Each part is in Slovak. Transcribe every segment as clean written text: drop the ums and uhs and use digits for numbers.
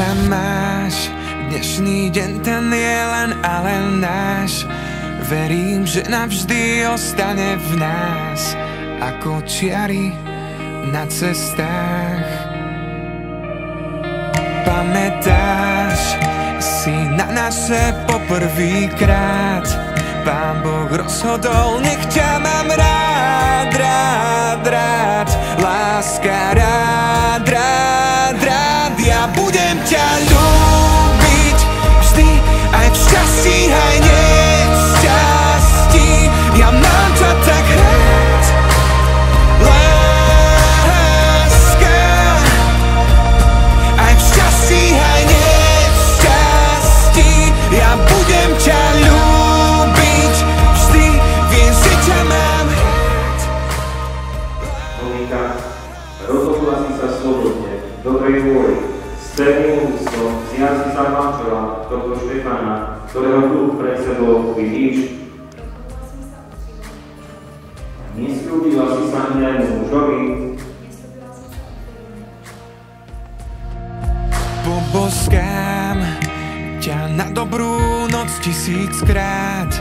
sa máš? Dnešný deň ten je len a len náš. Verím, že navždy ostane v nás ako čiary na cestách. Pamätáš si na naše poprvýkrát? Pán Boh rozhodol, nech ťa mám rád, rád, rád. Láska, rád, rád, rád. Ja budem ťa ľúbiť vždy, aj v šťastí, aj nešťastí. Ja mám ťa tak rád, láska. Aj v šťastí, aj nešťastí. Ja budem ťa ľúbiť vždy, viem, že ťa mám rád. Monika, rozhodla si sa slobodne, dobrej vôli, s pevným úctom, vziať si sa manžela, tohto Štefana, ktorého duch pred sebou vidíš. Nesľúbila si sa inému mužovi. Poboskám ťa na dobrú noc 1000-krát.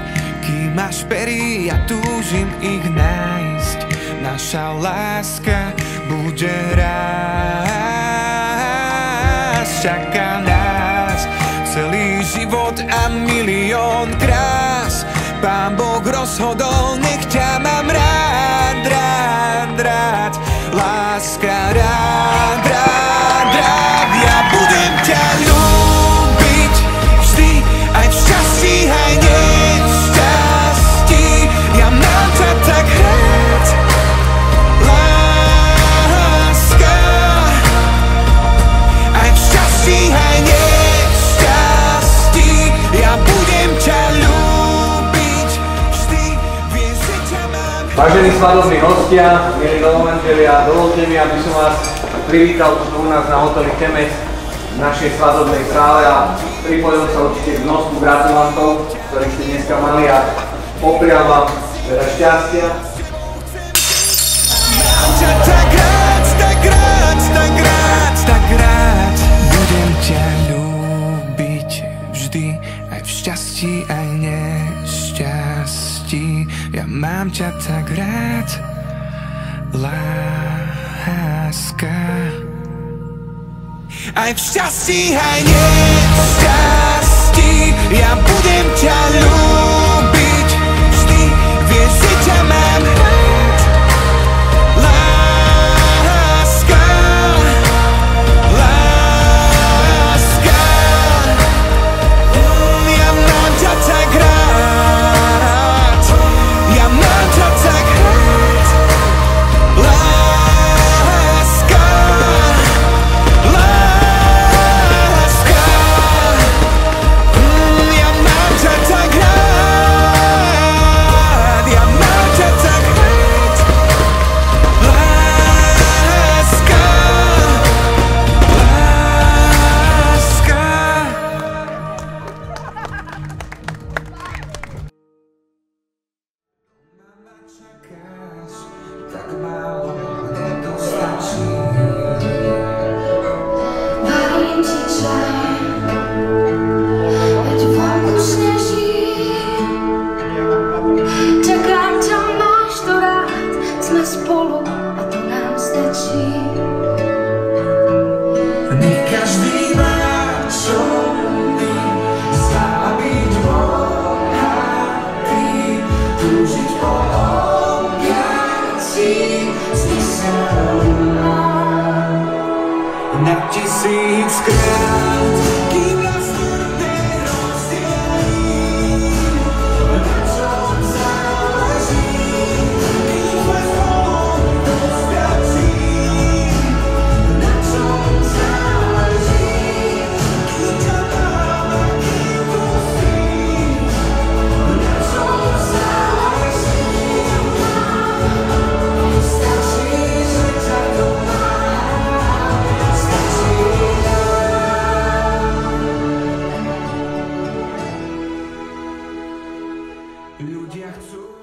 Kým máš pery, ja túžim ich nájsť. Naša láska bude rásť. Čaká nás celý život a milión krás. Pán Boh rozhodol, nech ťa mám rád, rád, rád. Láska, rád, rád, rád. Ja budem ťa ľúbiť vždy, aj v šťastí, aj nešťastí. Ja mám ťa tak rád, láska. Aj v šťastí, aj nešťastí. Ja budem ťa ľúbiť vždy, viem, že ťa mám rád. Vážení svadobní hostia, milí novomanželia, dovolte mi, aby som vás privítal tu u nás na hoteli Chemec v našej svadobnej sále a pripojil sa určite k množstvu gratulantov, ktorých ste dneska mali a popriam vám veľa šťastia. Mám ťa tak rád, tak rád, tak rád, tak rád. Budem ťa ľúbiť vždy, aj v šťastí, aj nešťastí. Ja mám ťa tak rád, láska. Aj v šťastí, aj nešťastí. Ja budem ťa ľúbiť vždy, vieš, že ťa mám rád, láska, láska. Ja mám ťa tak rád, ja mám ťa tak rád, láska, láska. Ja mám ťa tak rád, ja mám ťa tak rád, láska, láska. Mama, čakáš, tak málo nedostačí. Varím ti čaj, veď vonku sneží. Čakám ťa, máš to rád, sme spolu a to nám stačí. Nech každý má, čo umí, sa byť bohatý, túžiť po objatí, zmysel má na 1000-krát, kým nás nerozdelí, na čom záleží, kým sme spolu dostačí, na čom záleží, kým ťa mám a kým pustím, na čom záleží, stačí, že ťa to mám, stačí nám. Ľudia chcú